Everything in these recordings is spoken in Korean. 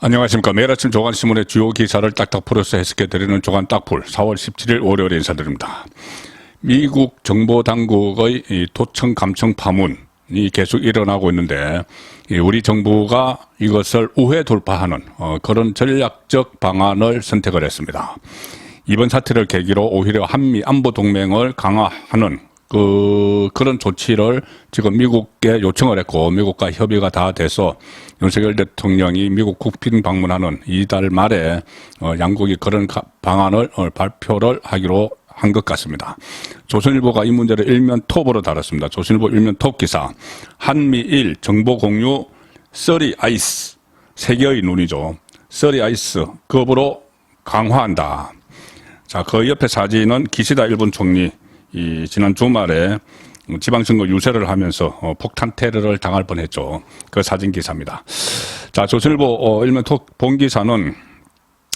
안녕하십니까. 매일 아침 조간신문의 주요 기사를 딱딱 풀어서 해석해드리는 조간 딱풀 4월 17일 월요일에 인사드립니다. 미국 정보당국의 이 도청 감청 파문이 계속 일어나고 있는데 우리 정부가 이것을 우회 돌파하는 그런 전략적 방안을 선택을 했습니다. 이번 사태를 계기로 오히려 한미 안보 동맹을 강화하는 그런 조치를 지금 미국에 요청을 했고, 미국과 협의가 다 돼서 윤석열 대통령이 미국 국빈 방문하는 이달 말에 양국이 그런 방안을 발표를 하기로 한 것 같습니다. 조선일보가 이 문제를 일면 톱으로 다뤘습니다. 조선일보 일면 톱 기사. 한미일 정보 공유 써리 아이스, 세계의 눈이죠. 써리 아이스 급으로 강화한다. 자, 그 옆에 사진은 기시다 일본 총리 지난 주말에 지방선거 유세를 하면서 폭탄 테러를 당할 뻔했죠. 그 사진 기사입니다. 자, 조선일보 일면 톱 본기사는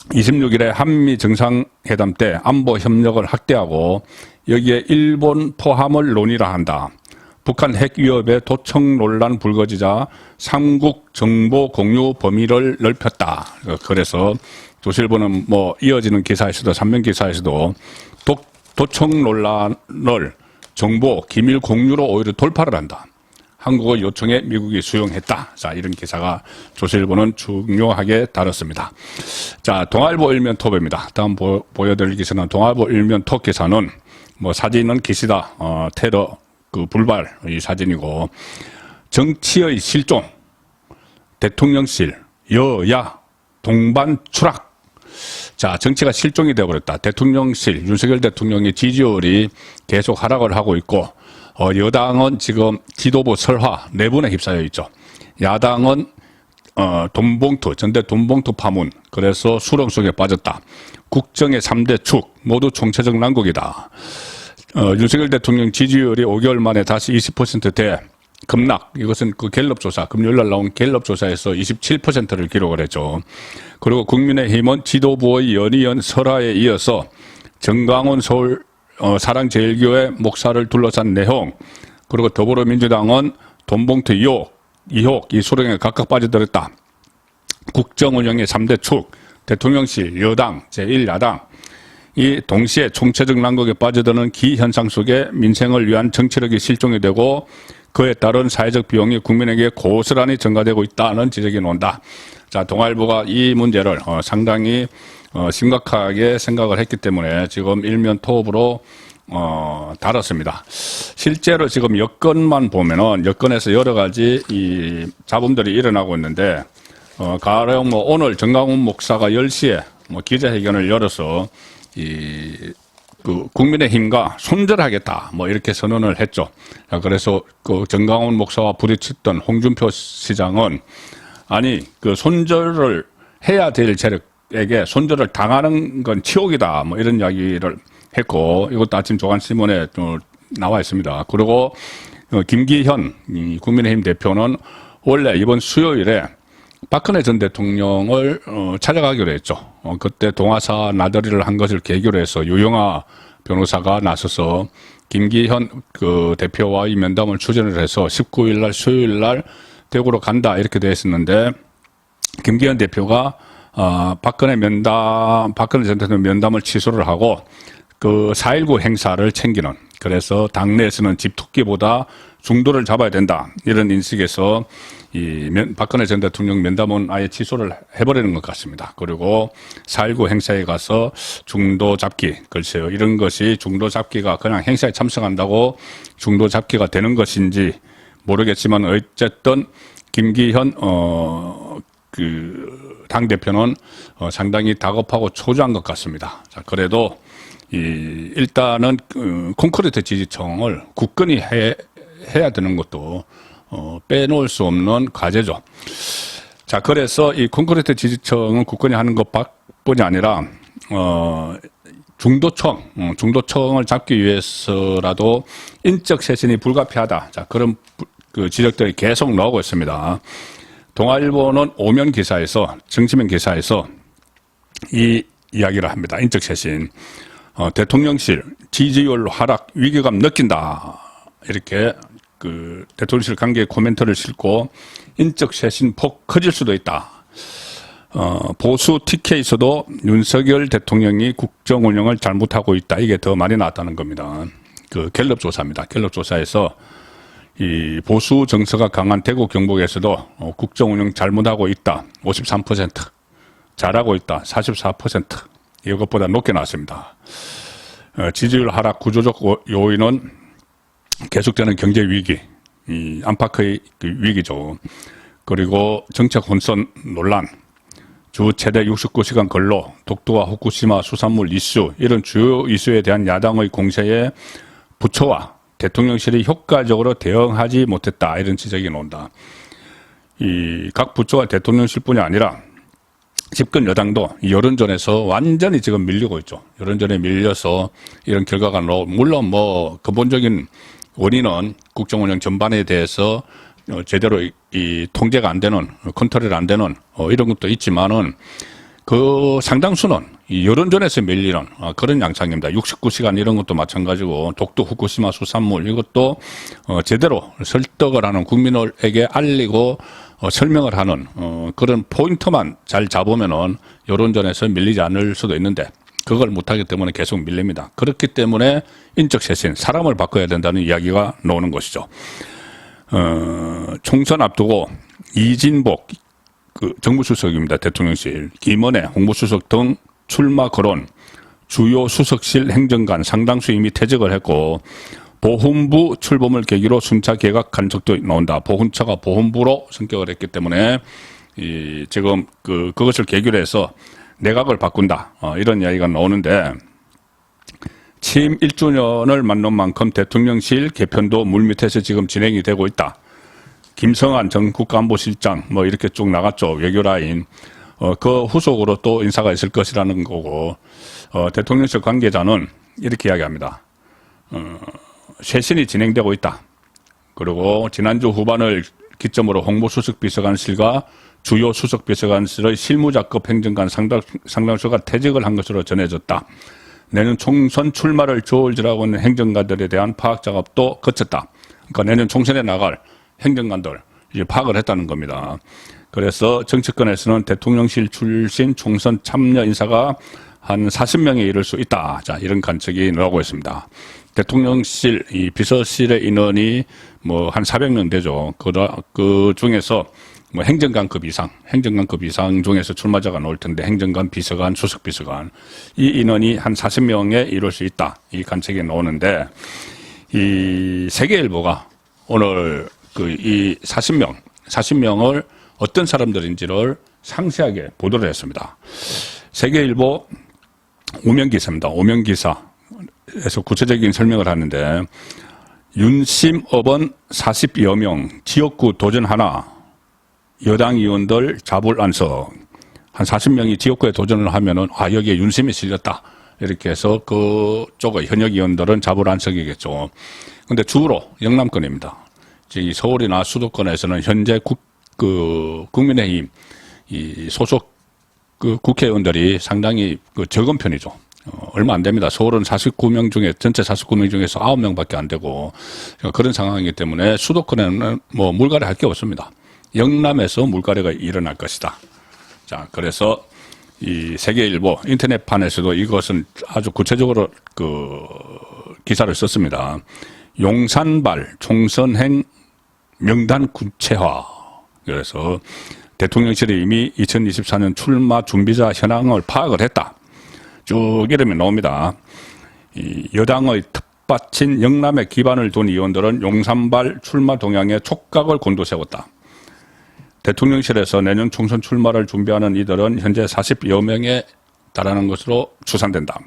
26일에 한미 정상회담 때 안보 협력을 확대하고 여기에 일본 포함을 논의라 한다. 북한 핵 위협에 도청 논란 불거지자 삼국 정보 공유 범위를 넓혔다. 그래서 조선일보는 뭐 이어지는 기사에서도 삼면 기사에서도 도청 논란을 정보 기밀 공유로 오히려 돌파를 한다. 한국의 요청에 미국이 수용했다. 자, 이런 기사가 조선일보는 중요하게 다뤘습니다. 자, 동아일보 일면 톱입니다. 다음 보여드릴 기사는 동아일보 일면 톱 기사는 뭐 사진은 기시다 테러 불발 이 사진이고, 정치의 실종, 대통령실, 여야 동반 추락. 자, 정치가 실종이 되어버렸다. 대통령실, 윤석열 대통령의 지지율이 계속 하락을 하고 있고, 여당은 지금 지도부 설화 내분에 휩싸여 있죠. 야당은 돈봉투, 전대 돈봉투 파문, 그래서 수렁 속에 빠졌다. 국정의 3대 축 모두 총체적 난국이다. 윤석열 대통령 지지율이 5개월 만에 다시 20%대 급락. 이것은 그 갤럽 조사, 금요일날 나온 갤럽 조사에서 27%를 기록을 했죠. 그리고 국민의힘은 지도부의 연이은 설화에 이어서 정강훈 서울 사랑제일교회 목사를 둘러싼 내용, 그리고 더불어민주당은 돈봉투 이혹, 이 수렁에 각각 빠져들었다. 국정운영의 3대 축, 대통령실, 여당, 제1야당, 이 동시에 총체적 난국에 빠져드는 기현상 속에 민생을 위한 정치력이 실종이 되고 그에 따른 사회적 비용이 국민에게 고스란히 증가되고 있다는 지적이 나온다. 자, 동아일보가 이 문제를 상당히 심각하게 생각을 했기 때문에 지금 일면 톱으로 다뤘습니다. 실제로 지금 여건만 보면은 여건에서 여러 가지 이 잡음들이 일어나고 있는데, 가령 뭐 오늘 정강훈 목사가 10시에 뭐 기자회견을 열어서 국민의힘과 손절하겠다 뭐 이렇게 선언을 했죠. 그래서 그 정강훈 목사와 부딪혔던 홍준표 시장은 아니 그 손절을 해야 될 세력에게 손절을 당하는 건 치욕이다 뭐 이런 이야기를 했고, 이것도 아침 조간신문에 나와 있습니다. 그리고 김기현 국민의힘 대표는 원래 이번 수요일에 박근혜 전 대통령을 찾아가기로 했죠. 그때 동아사 나들이를 한 것을 계기로 해서 유영아 변호사가 나서서 김기현 그 대표와의 면담을 추진을 해서 19일 날 수요일 날 대구로 간다 이렇게 돼 있었는데, 김기현 대표가 박근혜 전 대통령 면담을 취소를 하고 그 4.19 행사를 챙기는, 그래서 당내에서는 집토끼보다 중도를 잡아야 된다 이런 인식에서 박근혜 전 대통령 면담은 아예 취소를 해버리는 것 같습니다. 그리고 4.19 행사에 가서 중도 잡기, 글쎄요, 이런 것이 중도 잡기가 그냥 행사에 참석한다고 중도 잡기가 되는 것인지 모르겠지만 어쨌든 김기현 당대표는 상당히 다급하고 초조한 것 같습니다. 자, 그래도 일단은 콘크리트 지지청을 굳건히 해야 되는 것도 빼놓을 수 없는 과제죠. 자, 그래서 이 콘크리트 지지청은 굳건히 하는 것뿐이 아니라 중도청을 잡기 위해서라도 인적 쇄신이 불가피하다. 자, 그런 그 지적들이 계속 나오고 있습니다. 동아일보는 오면 기사에서, 정치면 기사에서 이 이야기를 합니다. 인적 쇄신. 대통령실 지지율 하락 위기감 느낀다. 이렇게 그 대통령실 관계에 코멘트를 싣고 인적 쇄신 폭 커질 수도 있다. 보수 TK에서도 윤석열 대통령이 국정 운영을 잘못하고 있다. 이게 더 많이 나왔다는 겁니다. 그 갤럽 조사입니다. 갤럽 조사에서 이 보수 정서가 강한 대구 경북에서도 국정 운영 잘못하고 있다. 53%. 잘하고 있다. 44%. 이것보다 높게 나왔습니다. 지지율 하락 구조적 요인은 계속되는 경제 위기, 이 안팎의 위기죠. 그리고 정책 혼선 논란, 주 최대 69시간 근로, 독도와 후쿠시마 수산물 이슈, 이런 주요 이슈에 대한 야당의 공세에 부처와 대통령실이 효과적으로 대응하지 못했다. 이런 지적이 나온다. 이 각 부처와 대통령실뿐이 아니라 집권 여당도 여론전에서 완전히 지금 밀리고 있죠. 여론전에 밀려서 이런 결과가 나오고, 물론 뭐 근본적인 원인은 국정운영 전반에 대해서 제대로 이 통제가 안 되는, 컨트롤이 안 되는 이런 것도 있지만은 그 상당수는 이 여론전에서 밀리는 그런 양상입니다. 69시간 이런 것도 마찬가지고, 독도 후쿠시마 수산물 이것도 제대로 설득을 하는, 국민에게 알리고 설명을 하는 그런 포인트만 잘 잡으면은 여론전에서 밀리지 않을 수도 있는데, 그걸 못하기 때문에 계속 밀립니다. 그렇기 때문에 인적 쇄신, 사람을 바꿔야 된다는 이야기가 나오는 것이죠. 총선 앞두고 이진복 정무수석입니다. 대통령실, 김은혜 홍보수석 등 출마 거론, 주요 수석실 행정관 상당수 이미 퇴직을 했고, 보훈부 출범을 계기로 순차 개각한 적도 나온다. 보훈처가 보훈부로 성격을 했기 때문에 지금 그것을 계기로 해서 내각을 바꾼다. 이런 이야기가 나오는데, 취임 1주년을 맞는 만큼 대통령실 개편도 물밑에서 지금 진행이 되고 있다. 김성한 전 국가안보실장 뭐 이렇게 쭉 나갔죠. 외교라인. 그 후속으로 또 인사가 있을 것이라는 거고, 대통령실 관계자는 이렇게 이야기합니다. 쇄신이 진행되고 있다. 그리고 지난주 후반을 기점으로 홍보수석 비서관실과 주요 수석 비서관실의 실무자급 행정관 상당수가 퇴직을 한 것으로 전해졌다. 내년 총선 출마를 주어지라고 하는 행정관들에 대한 파악 작업도 거쳤다. 그러니까 내년 총선에 나갈 행정관들 이제 파악을 했다는 겁니다. 그래서 정치권에서는 대통령실 출신 총선 참여 인사가 한 40명에 이를 수 있다. 자, 이런 관측이 나오고 있습니다. 대통령실 이 비서실의 인원이 뭐 한 400명 되죠. 그 중에서 뭐 행정관급 이상 중에서 출마자가 나올 텐데, 행정관, 비서관, 수석비서관, 이 인원이 한 40명에 이룰 수 있다. 이 관측이 나오는데, 이 세계일보가 오늘 이 40명을 어떤 사람들인지를 상세하게 보도를 했습니다. 세계일보 오명기사입니다. 오명기사에서 구체적인 설명을 하는데, 윤심업원 40여 명, 지역구 도전 하나, 여당 의원들 자불 안석, 한 40명이 지역구에 도전을 하면은, 여기에 윤심이 실렸다. 이렇게 해서 그쪽의 현역 의원들은 자불 안석이겠죠. 근데 주로 영남권입니다. 이 서울이나 수도권에서는 현재 국민의힘 이 소속 국회의원들이 상당히 적은 편이죠. 얼마 안 됩니다. 서울은 49명 중에, 전체 49명 중에서 9명밖에 안 되고, 그런 상황이기 때문에 수도권에는 뭐 물갈이 할 게 없습니다. 영남에서 물갈이가 일어날 것이다. 자, 그래서 이 세계일보 인터넷판에서도 이것은 아주 구체적으로 기사를 썼습니다. 용산발 총선행 명단 구체화. 그래서 대통령실이 이미 2024년 출마 준비자 현황을 파악을 했다. 쭉 이름이 나옵니다. 이 여당의 텃밭인 영남에 기반을 둔 의원들은 용산발 출마 동향에 촉각을 곤두세웠다. 대통령실에서 내년 총선 출마를 준비하는 이들은 현재 40여 명에 달하는 것으로 추산된다.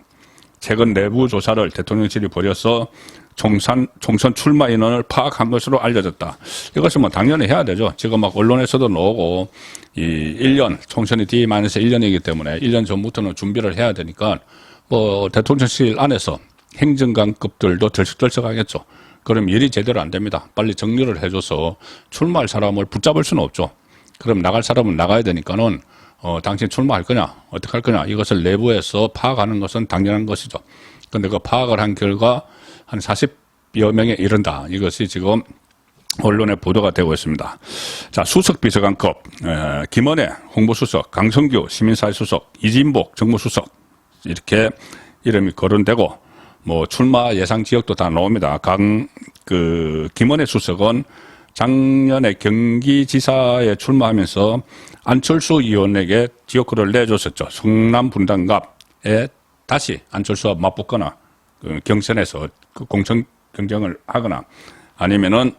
최근 내부 조사를 대통령실이 벌여서 총선 출마 인원을 파악한 것으로 알려졌다. 이것은 뭐 당연히 해야 되죠. 지금 막 언론에서도 나오고, 이 1년, 총선이 D-1년이기 때문에 1년 전부터는 준비를 해야 되니까, 뭐 대통령실 안에서 행정관급들도 들썩들썩하겠죠. 그럼 일이 제대로 안 됩니다. 빨리 정리를 해줘서 출마할 사람을 붙잡을 수는 없죠. 그럼 나갈 사람은 나가야 되니까는, 당신 출마할 거냐, 어떻게 할 거냐, 이것을 내부에서 파악하는 것은 당연한 것이죠. 근데 그 파악을 한 결과 한 40여 명에 이른다. 이것이 지금 언론에 보도가 되고 있습니다. 자, 수석비서관급, 김은혜 홍보수석, 강성규 시민사회수석, 이진복 정무수석, 이렇게 이름이 거론되고, 뭐, 출마 예상 지역도 다 나옵니다. 김은혜 수석은 작년에 경기지사에 출마하면서 안철수 의원에게 지역구를 내줬었죠. 성남 분당갑에 다시 안철수와 맞붙거나, 경선에서 공천 경쟁을 하거나, 아니면은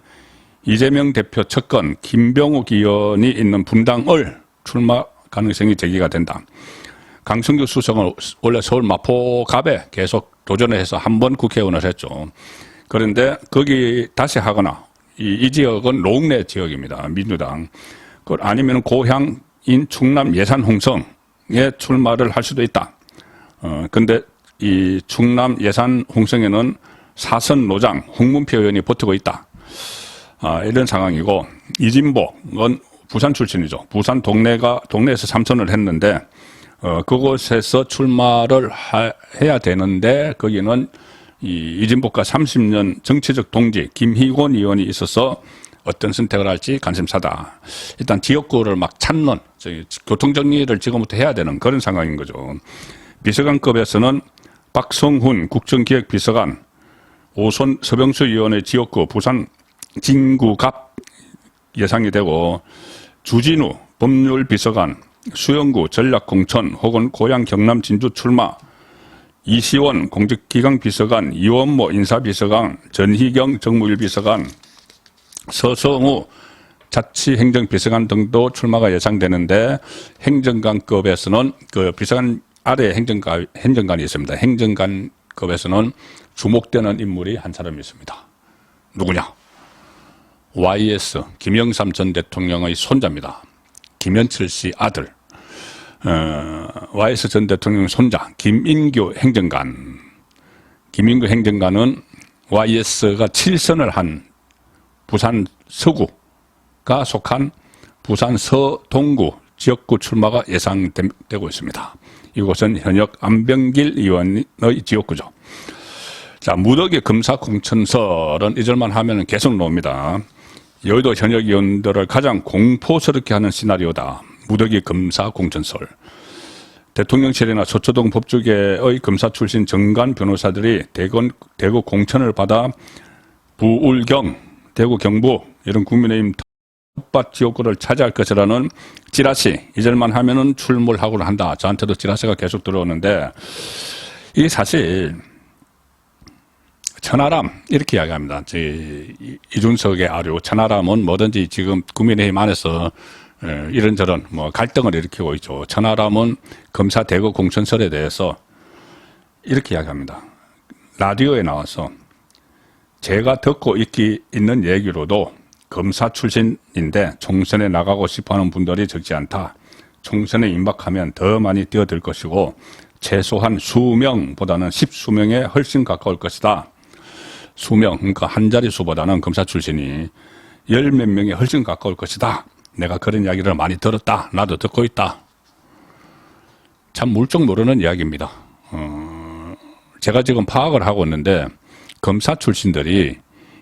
이재명 대표 측근 김병욱 의원이 있는 분당을 출마 가능성이 제기가 된다. 강승규 수석은 원래 서울 마포갑에 계속 도전을 해서 한 번 국회의원을 했죠. 그런데 거기 다시 하거나 이 지역은 롱내 지역입니다. 민주당. 아니면 고향인 충남 예산 홍성에 출마를 할 수도 있다. 근데 이 충남 예산 홍성에는 사선 노장 홍문표 의원이 버티고 있다. 이런 상황이고, 이진복은 부산 출신이죠. 부산 동네에서 삼선을 했는데, 그곳에서 출마를 해야 되는데, 거기는 이진복과 30년 정치적 동지 김희곤 의원이 있어서 어떤 선택을 할지 관심사다. 일단 지역구를 막 찾는, 교통정리를 지금부터 해야 되는 그런 상황인 거죠. 비서관급에서는 박성훈 국정기획비서관, 오손 서병수 의원의 지역구 부산 진구갑 예상이 되고, 주진우 법률비서관, 수영구 전략공천 혹은 고향 경남 진주 출마, 이시원 공직기강비서관, 이원모 인사비서관, 전희경 정무일비서관, 서성우 자치행정비서관 등도 출마가 예상되는데, 행정관급에서는 그 비서관 아래 행정관이 있습니다. 행정관급에서는 주목되는 인물이 한 사람이 있습니다. 누구냐? YS 김영삼 전 대통령의 손자입니다. 김현철 씨 아들. YS 전 대통령 손자 김인규 행정관. 김인규 행정관은 YS가 7선을 한 부산 서구가 속한 부산 서동구 지역구 출마가 예상되고 있습니다. 이곳은 현역 안병길 의원의 지역구죠. 자, 무더기 검사 공천설은 잊을만 하면 계속 나옵니다. 여의도 현역 의원들을 가장 공포스럽게 하는 시나리오다. 무더기 검사 공천설. 대통령실이나 서초동 법조계의 검사 출신 정관 변호사들이 대구 공천을 받아 부울경, 대구 경북 이런 국민의힘 텃밭 지역구를 차지할 것이라는 찌라시, 잊을만 하면은 출몰하고를 한다. 저한테도 찌라시가 계속 들어오는데, 이게 사실 천하람 이렇게 이야기합니다. 이준석의 아류 천하람은 뭐든지 지금 국민의힘 안에서 이런저런 뭐 갈등을 일으키고 있죠. 천하람은 검사 대거 공천설에 대해서 이렇게 이야기합니다. 라디오에 나와서 제가 듣고 있는 얘기로도 검사 출신인데 총선에 나가고 싶어하는 분들이 적지 않다. 총선에 임박하면 더 많이 뛰어들 것이고 최소한 수명보다는 10수명에 훨씬 가까울 것이다. 수명, 그러니까 한 자릿수보다는 검사 출신이 10몇 명에 훨씬 가까울 것이다. 내가 그런 이야기를 많이 들었다. 나도 듣고 있다. 참 물정 모르는 이야기입니다. 제가 지금 파악을 하고 있는데 검사 출신들이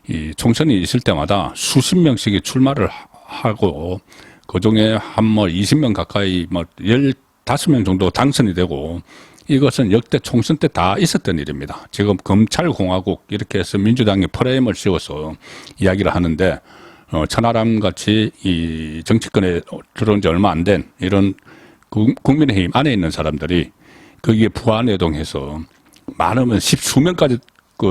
이 총선이 있을 때마다 수십 명씩이 출마를 하고 그중에 한 20명 가까이 15명 정도 당선이 되고 이것은 역대 총선 때 다 있었던 일입니다. 지금 검찰공화국 이렇게 해서 민주당이 프레임을 씌워서 이야기를 하는데 천하람 같이 이 정치권에 들어온 지 얼마 안 된 이런 국민의힘 안에 있는 사람들이 거기에 부안해동해서 많으면 10수명까지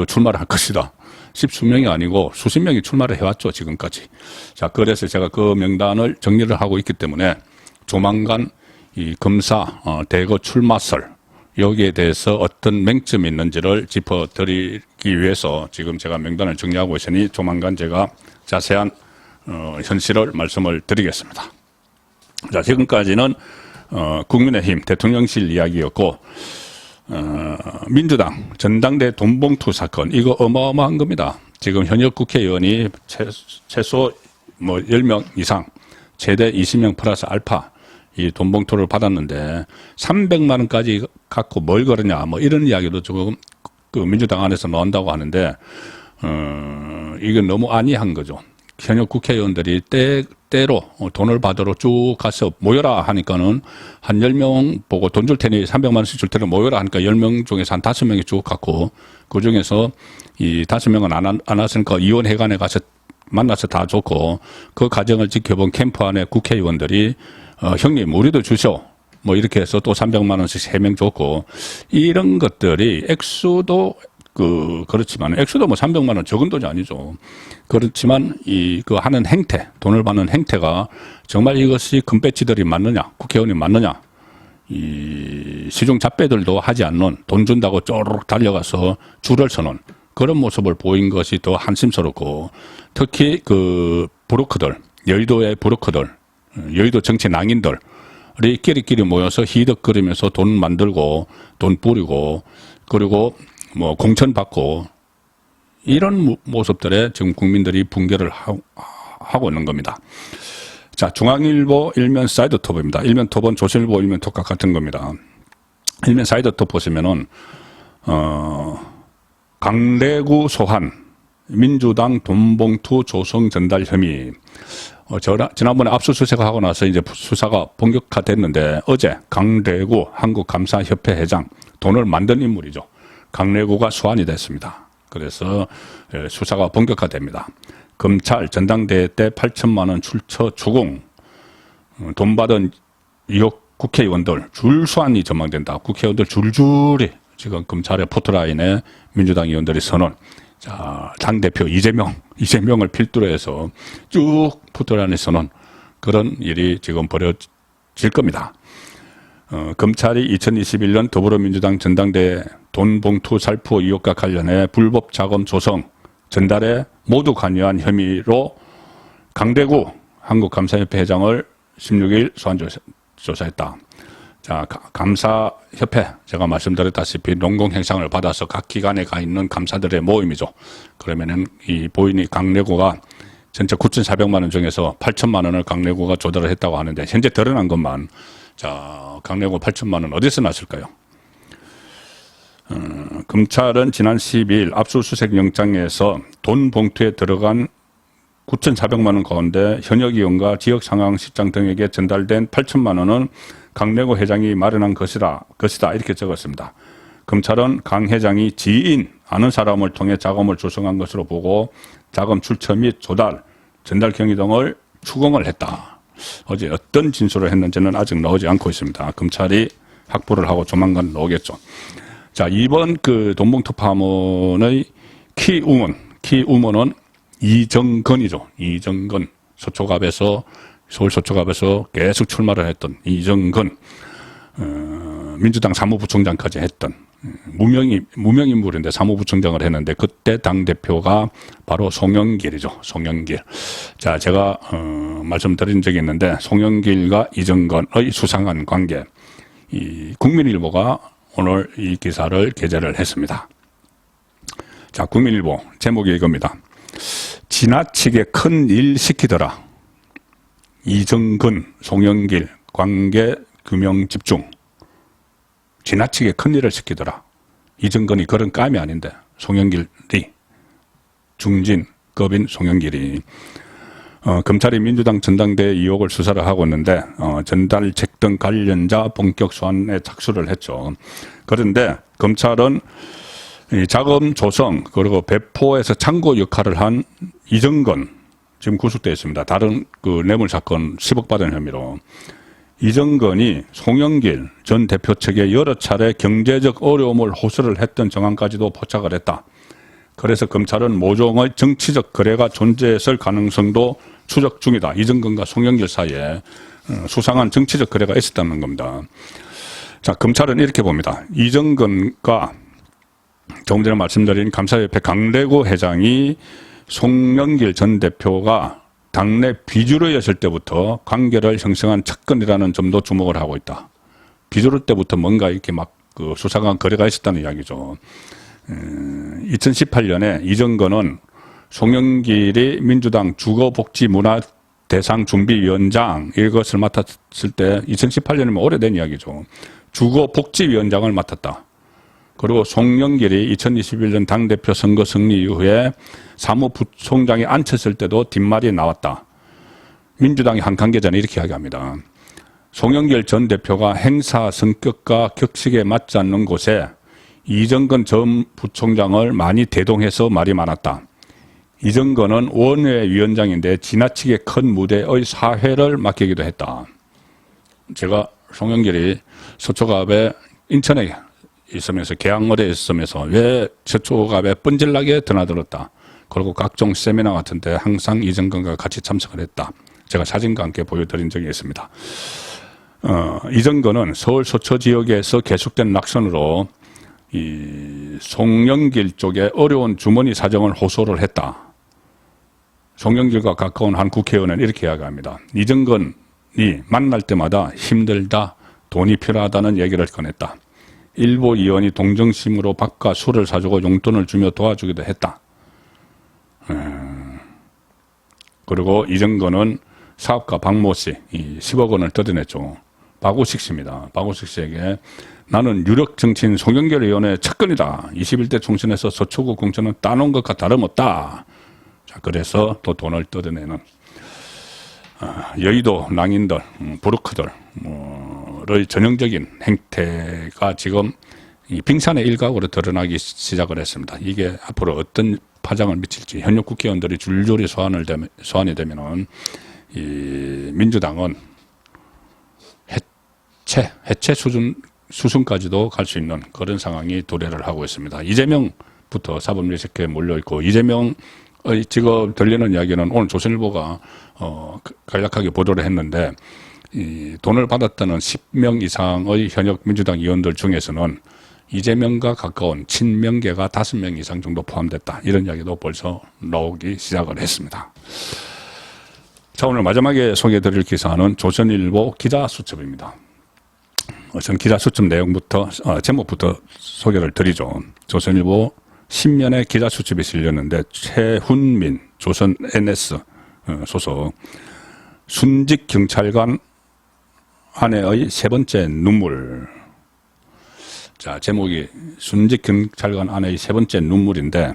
출마를 할 것이다. 10수명이 아니고 수십 명이 출마를 해왔죠, 지금까지. 자, 그래서 제가 그 명단을 정리를 하고 있기 때문에 조만간 이 검사 대거 출마설 여기에 대해서 어떤 맹점이 있는지를 짚어드리기 위해서 지금 제가 명단을 정리하고 있으니 조만간 제가 자세한 현실을 말씀을 드리겠습니다. 자, 지금까지는 국민의힘 대통령실 이야기였고 민주당 전당대 돈봉투 사건 이거 어마어마한 겁니다. 지금 현역 국회의원이 최소 10명 이상 최대 20명 플러스 알파 이 돈봉투를 받았는데 300만 원까지 갖고 뭘 걸었냐 이런 이야기도 조금 민주당 안에서 나온다고 하는데 이건 너무 안이한 거죠. 현역 국회의원들이 때로 돈을 받으러 쭉 가서 모여라 하니까는 한 10명 보고 돈 줄 테니 300만 원씩 줄 테니 모여라 하니까 10명 중에서 한 5명이 쭉 갔고, 그 중에서 이 5명은 안 왔으니까 의원회관에 가서 만나서 다 줬고, 그 과정을 지켜본 캠프 안에 국회의원들이 형님 우리도 주셔 뭐 이렇게 해서 또 300만 원씩 3명 줬고, 이런 것들이 액수도 그렇지만, 액수도 뭐 300만 원 적은 돈이 아니죠. 그렇지만, 그 하는 행태, 돈을 받는 행태가 정말 이것이 금배지들이 맞느냐, 국회의원이 맞느냐, 이 시중 잡배들도 하지 않는, 돈 준다고 쪼르륵 달려가서 줄을 서는 그런 모습을 보인 것이 더 한심스럽고, 특히 그 브로커들, 여의도의 브로커들, 여의도 정치 낭인들, 이 끼리끼리 모여서 히덕거리면서 돈 만들고, 돈 뿌리고, 그리고 뭐 공천 받고, 이런 모습들에 지금 국민들이 붕괴를 하고 있는 겁니다. 자, 중앙일보 일면 사이드톱입니다. 일면 톱은 조선일보 일면 톱과 같은 겁니다. 일면 사이드톱 보시면은 강대구 소환 민주당 돈봉투 조성 전달 혐의. 지난번에 압수수색하고 나서 이제 수사가 본격화됐는데, 어제 강대구 한국감사협회 회장, 돈을 만든 인물이죠. 강대구가 소환이 됐습니다. 그래서 수사가 본격화됩니다. 검찰 전당대회 때 8천만 원 출처 추궁, 돈 받은 의혹 국회의원들 줄소환이 전망된다. 국회의원들 줄줄이 지금 검찰의 포트라인에 민주당 의원들이 선언. 자, 당대표 이재명을 필두로 해서 쭉 포트라인에 선언. 그런 일이 지금 벌어질 겁니다. 검찰이 2021년 더불어민주당 전당대회 돈 봉투 살포 의혹과 관련해 불법 자금 조성, 전달에 모두 관여한 혐의로 강대구 한국감사협회 회장을 16일 소환 조사했다. 자, 감사협회, 제가 말씀드렸다시피 농공행상을 받아서 각 기관에 가 있는 감사들의 모임이죠. 그러면은 이 보이니 강대구가 전체 9,400만 원 중에서 8천만 원을 강대구가 조달을 했다고 하는데, 현재 드러난 것만, 자, 강대구 8천만 원 어디서 났을까요? 검찰은 지난 12일 압수수색 영장에서 돈 봉투에 들어간 9,400만 원 가운데 현역 의원과 지역 상황 실장 등에게 전달된 8천만 원은 강대구 회장이 마련한 것이다 이렇게 적었습니다. 검찰은 강 회장이 지인, 아는 사람을 통해 자금을 조성한 것으로 보고 자금 출처 및 조달, 전달 경위 등을 추궁을 했다. 어제 어떤 진술을 했는지는 아직 나오지 않고 있습니다. 검찰이 확보를 하고 조만간 나오겠죠. 자, 이번 그 돈봉투 파문의 키우먼은 이정건이죠. 이정건. 서울 서초갑에서 계속 출마를 했던 이정건. 민주당 사무부총장까지 했던 무명인물인데 사무부총장을 했는데, 그때 당대표가 바로 송영길이죠. 송영길. 자, 제가 말씀드린 적이 있는데, 송영길과 이정건의 수상한 관계, 이 국민일보가 오늘 이 기사를 게재를 했습니다. 자, 국민일보 제목이 이겁니다. 지나치게 큰 일 시키더라. 이정근, 송영길 관계 규명 집중. 지나치게 큰 일을 시키더라. 이정근이 그런 감이 아닌데, 송영길이, 중진급인 송영길이 검찰이 민주당 전당대회 의혹을 수사를 하고 있는데, 전달책 등 관련자 본격 소환에 착수를 했죠. 그런데 검찰은 이 자금 조성 그리고 배포에서 창고 역할을 한 이정건 지금 구속되어 있습니다. 다른 그 뇌물 사건 10억 받은 혐의로. 이정건이 송영길 전 대표 측에 여러 차례 경제적 어려움을 호소를 했던 정황까지도 포착을 했다. 그래서 검찰은 모종의 정치적 거래가 존재했을 가능성도 추적 중이다. 이정건과 송영길 사이에 수상한 정치적 거래가 있었다는 겁니다. 자, 검찰은 이렇게 봅니다. 이정건과 조금 전에 말씀드린 감사협회 강대구 회장이 송영길 전 대표가 당내 비주류였을 때부터 관계를 형성한 척근이라는 점도 주목을 하고 있다. 비주류 때부터 뭔가 이렇게 막 그 수상한 거래가 있었다는 이야기죠. 2018년에 이정건은 송영길이 민주당 주거복지문화대상준비위원장 이것을 맡았을 때 2018년이면 오래된 이야기죠. 주거복지위원장을 맡았다. 그리고 송영길이 2021년 당대표 선거 승리 이후에 사무부총장에 앉혔을 때도 뒷말이 나왔다. 민주당의 한 관계자는 이렇게 이야기합니다. 송영길 전 대표가 행사 성격과 격식에 맞지 않는 곳에 이정건 전 부총장을 많이 대동해서 말이 많았다. 이정건은 원외위원장인데 지나치게 큰 무대의 사회를 맡기기도 했다. 제가 송영길이 서초갑에 인천에 있으면서 계양을에 있으면서 왜 서초갑에 뻔질나게 드나들었다. 그리고 각종 세미나 같은 데 항상 이정건과 같이 참석을 했다. 제가 사진과 함께 보여드린 적이 있습니다. 이정건은 서울 서초 지역에서 계속된 낙선으로 이 송영길 쪽에 어려운 주머니 사정을 호소를 했다. 송영길과 가까운 한 국회의원은 이렇게 이야기합니다. 이정건이 만날 때마다 힘들다, 돈이 필요하다는 얘기를 꺼냈다. 일부 의원이 동정심으로 밥과 술을 사주고 용돈을 주며 도와주기도 했다. 그리고 이정건은 사업가 박모 씨, 10억 원을 뜯어냈죠. 박우식 씨입니다. 박우식 씨에게 나는 유력 정치인 송영길 의원의 측근이다. 21대 총선에서 서초구 공천은 따놓은 것과 다름없다. 자, 그래서 또 돈을 뜯어내는 여의도 낭인들, 브로커들의 전형적인 행태가 지금 이 빙산의 일각으로 드러나기 시작을 했습니다. 이게 앞으로 어떤 파장을 미칠지 현역 국회의원들이 줄줄이 소환이 되면은 이 민주당은 해체 수준까지도 갈 수 있는 그런 상황이 도래를 하고 있습니다. 이재명부터 사법리식회에 몰려있고 이재명의 지금 들리는 이야기는 오늘 조선일보가 간략하게 보도를 했는데 이 돈을 받았다는 10명 이상의 현역 민주당 의원들 중에서는 이재명과 가까운 친명계가 5명 이상 정도 포함됐다. 이런 이야기도 벌써 나오기 시작을 했습니다. 자, 오늘 마지막에 소개해드릴 기사는 조선일보 기자수첩입니다. 우선 기자수첩 내용부터, 제목부터 소개를 드리죠. 조선일보 10면의 기자수첩이 실렸는데, 최훈민, 조선 NS 소속, 순직 경찰관 아내의 세 번째 눈물. 자, 제목이 순직 경찰관 아내의 세 번째 눈물인데,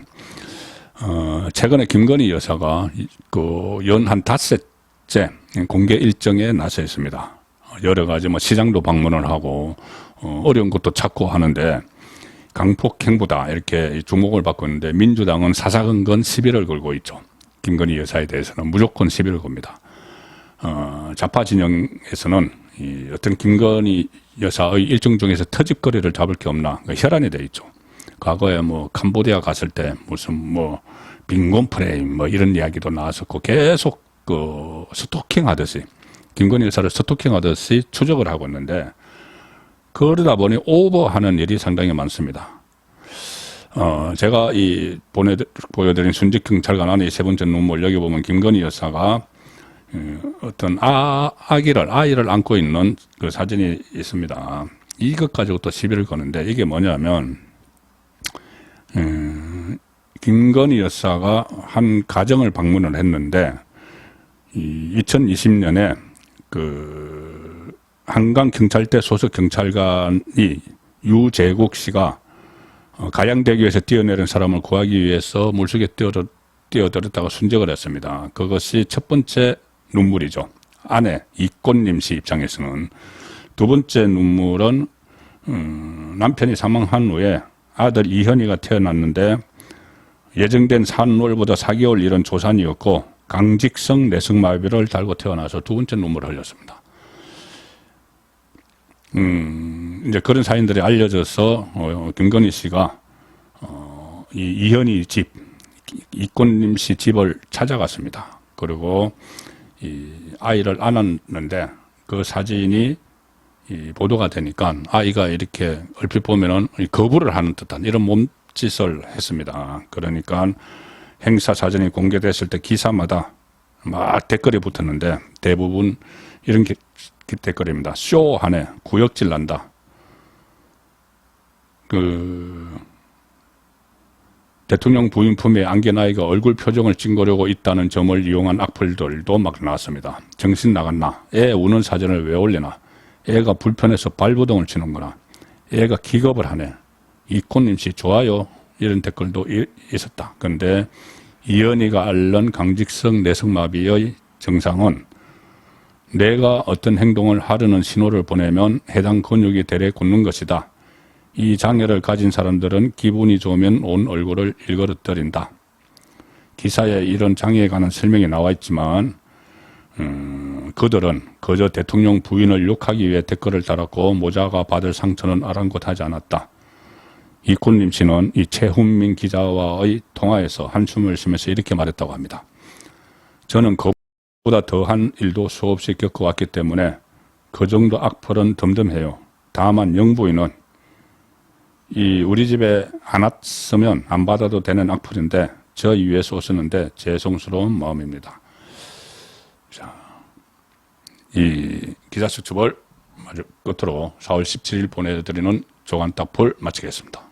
최근에 김건희 여사가 연 한 5째 공개 일정에 나서 있습니다. 여러 가지 시장도 방문을 하고, 어려운 것도 찾고 하는데, 강폭행부다, 이렇게 주목을 받고 있는데, 민주당은 사사건건 시비를 걸고 있죠. 김건희 여사에 대해서는 무조건 시비를 겁니다. 좌파 진영에서는 어떤 김건희 여사의 일정 중에서 터집거리를 잡을 게 없나, 혈안이 돼 있죠. 과거에 캄보디아 갔을 때 무슨 빈곤 프레임 이런 이야기도 나왔었고 계속 스토킹 하듯이 김건희 여사를 스토킹 하듯이 추적을 하고 있는데 그러다 보니 오버하는 일이 상당히 많습니다. 제가 보여드린 순직 경찰관 안의 세 번째 눈물 여기 보면 김건희 여사가 어떤 아이를 안고 있는 그 사진이 있습니다. 이것 가지고 또 시비를 거는데 이게 뭐냐면 김건희 여사가 한 가정을 방문을 했는데 2020년에 한강경찰대 소속 경찰관이 유재국 씨가 가양대교에서 뛰어내린 사람을 구하기 위해서 물속에 뛰어들었다가 순직을 했습니다. 그것이 첫 번째 눈물이죠. 아내 이꽃님 씨 입장에서는. 두 번째 눈물은 남편이 사망한 후에 아들 이현이가 태어났는데 예정된 산후월보다 4개월 이른 조산이었고 강직성 내성마비를 달고 태어나서 두 번째 눈물을 흘렸습니다. 이제 그런 사연들이 알려져서 김건희 씨가 이현이 집, 이꽃님 씨 집을 찾아갔습니다. 그리고 이 아이를 안았는데 그 사진이 보도가 되니까 아이가 이렇게 얼핏 보면은 거부를 하는 듯한 이런 몸짓을 했습니다. 그러니까 행사 사진이 공개됐을 때 기사마다 막 댓글이 붙었는데 대부분 이런 댓글입니다. 쇼하네, 구역질 난다. 대통령 부인 품에 안긴 아이가 얼굴 표정을 찍으려고 있다는 점을 이용한 악플들도 막 나왔습니다. 정신 나갔나? 애 우는 사진을 왜 올리나? 애가 불편해서 발버둥을 치는구나. 애가 기겁을 하네. 이코님 씨 좋아요. 이런 댓글도 있었다. 그런데 이연희가 앓는 강직성 내성마비의 증상은 내가 어떤 행동을 하려는 신호를 보내면 해당 근육이 대래 굳는 것이다. 이 장애를 가진 사람들은 기분이 좋으면 온 얼굴을 일그러뜨린다. 기사에 이런 장애에 관한 설명이 나와 있지만 그들은 그저 대통령 부인을 욕하기 위해 댓글을 달았고 모자가 받을 상처는 아랑곳하지 않았다. 이코님 씨는 이 최훈민 기자와의 통화에서 한숨을 쉬면서 이렇게 말했다고 합니다. 저는 그보다 더한 일도 수없이 겪어왔기 때문에 그 정도 악플은 덤덤해요. 다만 영부인은 이 우리 집에 안 왔으면 안 받아도 되는 악플인데 저희 위해서 오셨는데 죄송스러운 마음입니다. 자, 이 기자식 주벌 끝으로 4월 17일 보내드리는 조간 딱풀 마치겠습니다.